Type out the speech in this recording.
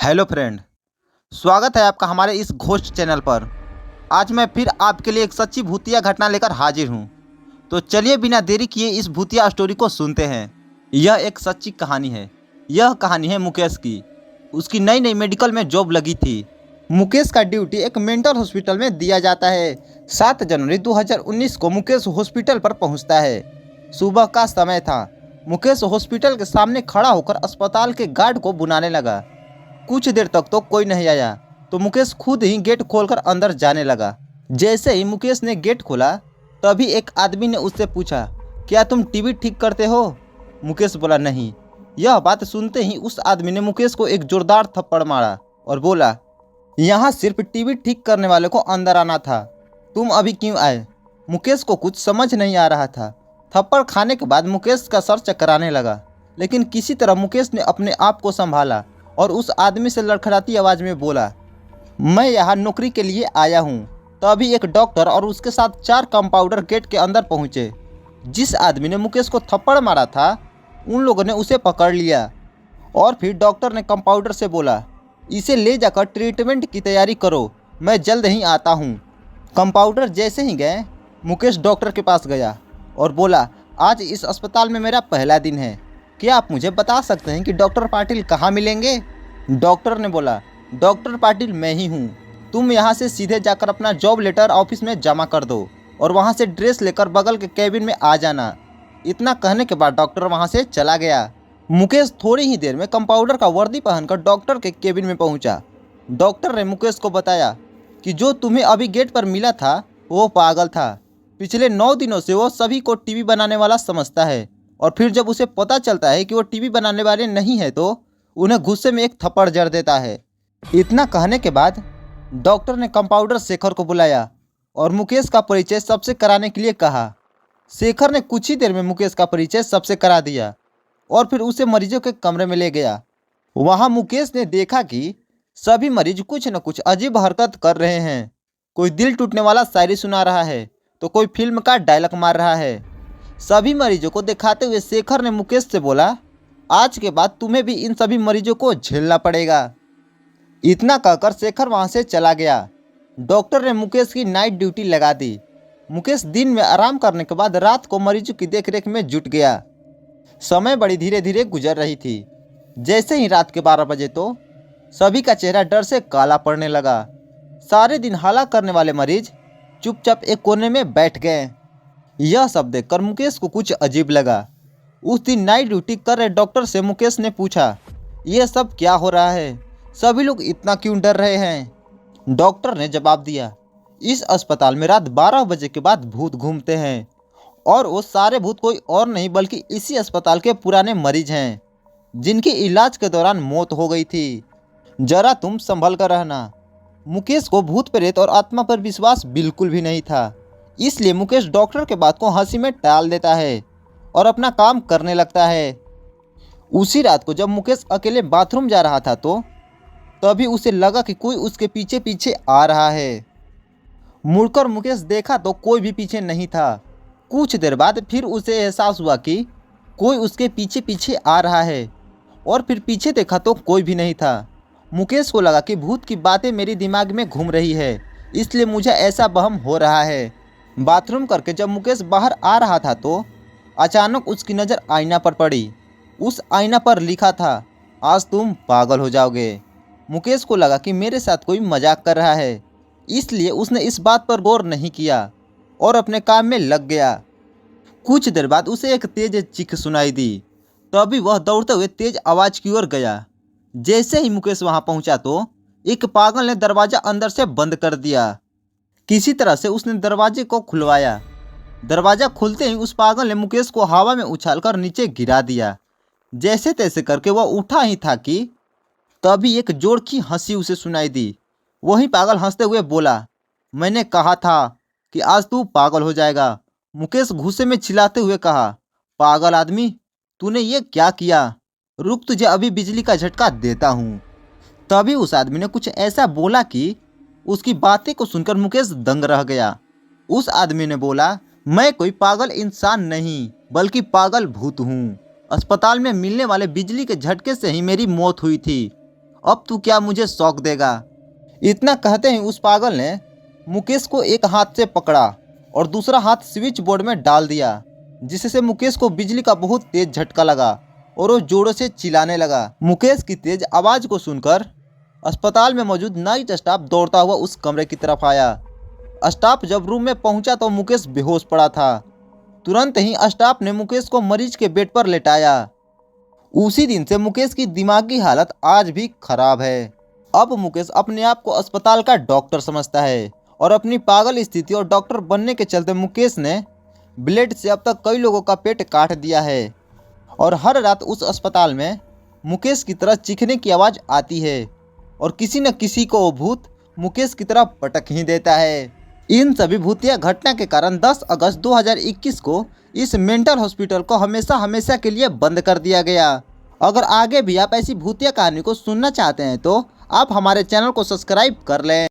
Hello friend, स्वागत है आपका हमारे इस घोस्ट चैनल पर। आज मैं फिर आपके लिए एक सच्ची भूतिया घटना लेकर हाजिर हूँ। तो चलिए बिना देरी किए इस भूतिया स्टोरी को सुनते हैं। यह एक सच्ची कहानी है। यह कहानी है मुकेश की। उसकी नई नई मेडिकल में जॉब लगी थी। मुकेश का ड्यूटी एक मेंटल हॉस्पिटल में दिया जाता है। 7 जनवरी 2019 को मुकेश हॉस्पिटल पर पहुँचता है। सुबह का समय था। मुकेश हॉस्पिटल के सामने खड़ा होकर अस्पताल के गार्ड को बुलाने लगा। कुछ देर तक तो कोई नहीं आया, तो मुकेश खुद ही गेट खोलकर अंदर जाने लगा। जैसे ही मुकेश ने गेट खोला, तभी एक आदमी ने उससे पूछा, क्या तुम टीवी ठीक करते हो? मुकेश बोला, नहीं। यह बात सुनते ही उस आदमी ने मुकेश को एक जोरदार थप्पड़ मारा और बोला, यहाँ सिर्फ टीवी ठीक करने वाले को अंदर आना था, तुम अभी क्यों आए? मुकेश को कुछ समझ नहीं आ रहा था। थप्पड़ खाने के बाद मुकेश का सर चकराने लगा, लेकिन किसी तरह मुकेश ने अपने आप को संभाला और उस आदमी से लड़खड़ाती आवाज़ में बोला, मैं यहाँ नौकरी के लिए आया हूँ। तभी एक डॉक्टर और उसके साथ 4 कंपाउंडर गेट के अंदर पहुँचे। जिस आदमी ने मुकेश को थप्पड़ मारा था, उन लोगों ने उसे पकड़ लिया और फिर डॉक्टर ने कंपाउंडर से बोला, इसे ले जाकर ट्रीटमेंट की तैयारी करो, मैं जल्द ही आता हूँ। कंपाउंडर जैसे ही गए, मुकेश डॉक्टर के पास गया और बोला, आज इस अस्पताल में मेरा पहला दिन है, क्या आप मुझे बता सकते हैं कि डॉक्टर पाटिल कहाँ मिलेंगे? डॉक्टर ने बोला, डॉक्टर पाटिल मैं ही हूँ। तुम यहाँ से सीधे जाकर अपना जॉब लेटर ऑफिस में जमा कर दो और वहाँ से ड्रेस लेकर बगल के कैबिन में आ जाना। इतना कहने के बाद डॉक्टर वहाँ से चला गया। मुकेश थोड़ी ही देर में कंपाउंडर का वर्दी पहनकर डॉक्टर के केबिन में पहुँचा। डॉक्टर ने मुकेश को बताया कि जो तुम्हें अभी गेट पर मिला था वो पागल था। पिछले 9 दिनों से वो सभी को टीवी बनाने वाला समझता है और फिर जब उसे पता चलता है कि वो टीवी बनाने वाले नहीं है तो उन्हें गुस्से में एक थप्पड़ जड़ देता है। इतना कहने के बाद डॉक्टर ने कंपाउंडर शेखर को बुलाया और मुकेश का परिचय सबसे कराने के लिए कहा। शेखर ने कुछ ही देर में मुकेश का परिचय सबसे करा दिया और फिर उसे मरीजों के कमरे में ले गया। वहाँ मुकेश ने देखा कि सभी मरीज कुछ न कुछ अजीब हरकत कर रहे हैं। कोई दिल टूटने वाला शायरी सुना रहा है तो कोई फिल्म का डायलॉग मार रहा है। सभी मरीजों को दिखाते हुए शेखर ने मुकेश से बोला, आज के बाद तुम्हें भी इन सभी मरीजों को झेलना पड़ेगा। इतना कहकर शेखर वहां से चला गया। डॉक्टर ने मुकेश की नाइट ड्यूटी लगा दी। मुकेश दिन में आराम करने के बाद रात को मरीजों की देखरेख में जुट गया। समय बड़ी धीरे धीरे गुजर रही थी। जैसे ही रात के 12 बजे तो सभी का चेहरा डर से काला पड़ने लगा। सारे दिन हाला करने वाले मरीज चुपचाप एक कोने में बैठ गए। यह सब देखकर मुकेश को कुछ अजीब लगा। उस दिन नाइट ड्यूटी कर रहे डॉक्टर से मुकेश ने पूछा, यह सब क्या हो रहा है? सभी लोग इतना क्यों डर रहे हैं? डॉक्टर ने जवाब दिया, इस अस्पताल में रात 12 बजे के बाद भूत घूमते हैं और वो सारे भूत कोई और नहीं बल्कि इसी अस्पताल के पुराने मरीज हैं जिनकी इलाज के दौरान मौत हो गई थी। जरा तुम संभल कर रहना। मुकेश को भूत प्रेत और आत्मा पर विश्वास बिल्कुल भी नहीं था, इसलिए मुकेश डॉक्टर के बात को हंसी में टाल देता है और अपना काम करने लगता है। उसी रात को जब मुकेश अकेले बाथरूम जा रहा था तो तभी उसे लगा कि कोई उसके पीछे पीछे आ रहा है। मुड़कर मुकेश देखा तो कोई भी पीछे नहीं था। कुछ देर बाद फिर उसे एहसास हुआ कि कोई उसके पीछे पीछे आ रहा है और फिर पीछे देखा तो कोई भी नहीं था। मुकेश को लगा कि भूत की बातें मेरे दिमाग में घूम रही है, इसलिए मुझे ऐसा वहम हो रहा है। बाथरूम करके जब मुकेश बाहर आ रहा था तो अचानक उसकी नज़र आईना पर पड़ी। उस आईना पर लिखा था, आज तुम पागल हो जाओगे। मुकेश को लगा कि मेरे साथ कोई मजाक कर रहा है, इसलिए उसने इस बात पर गौर नहीं किया और अपने काम में लग गया। कुछ देर बाद उसे एक तेज चीख सुनाई दी। तभी वह दौड़ते हुए तेज आवाज़ की ओर गया। जैसे ही मुकेश वहां पहुंचा तो एक पागल ने दरवाज़ा अंदर से बंद कर दिया। किसी तरह से उसने दरवाजे को खुलवाया। दरवाज़ा खुलते ही उस पागल ने मुकेश को हवा में उछालकर नीचे गिरा दिया। जैसे तैसे करके वह उठा ही था कि तभी एक जोर की हंसी उसे सुनाई दी। वही पागल हंसते हुए बोला, मैंने कहा था कि आज तू पागल हो जाएगा। मुकेश गुस्से में चिल्लाते हुए कहा, पागल आदमी, तूने ये क्या किया? रुक, तुझे अभी बिजली का झटका देता हूँ। तभी उस आदमी ने कुछ ऐसा बोला कि उसकी बातें को सुनकर मुकेश दंग रह गया। उस आदमी ने बोला, मैं कोई पागल इंसान नहीं बल्कि पागल भूत हूँ। अस्पताल में मिलने वाले बिजली के झटके से ही मेरी मौत हुई थी। अब तू क्या मुझे शौक देगा। इतना कहते ही उस पागल ने मुकेश को एक हाथ से पकड़ा और दूसरा हाथ स्विच बोर्ड में डाल दिया, जिससे मुकेश को बिजली का बहुत तेज झटका लगा और वो जोरों से चिल्लाने लगा। मुकेश की तेज आवाज़ को सुनकर अस्पताल में मौजूद नाइट स्टाफ दौड़ता हुआ उस कमरे की तरफ आया। स्टाफ जब रूम में पहुंचा तो मुकेश बेहोश पड़ा था। तुरंत ही स्टाफ ने मुकेश को मरीज के बेड पर लेटाया। उसी दिन से मुकेश की दिमागी हालत आज भी खराब है। अब मुकेश अपने आप को अस्पताल का डॉक्टर समझता है और अपनी पागल स्थिति और डॉक्टर बनने के चलते मुकेश ने ब्लेड से अब तक कई लोगों का पेट काट दिया है और हर रात उस अस्पताल में मुकेश की तरह चीखने की आवाज़ आती है और किसी न किसी को वो भूत मुकेश की तरह पटक ही देता है। इन सभी भूतिया घटना के कारण 10 अगस्त 2021 को इस मेंटल हॉस्पिटल को हमेशा हमेशा के लिए बंद कर दिया गया। अगर आगे भी आप ऐसी भूतिया कहानी को सुनना चाहते हैं तो आप हमारे चैनल को सब्सक्राइब कर लें।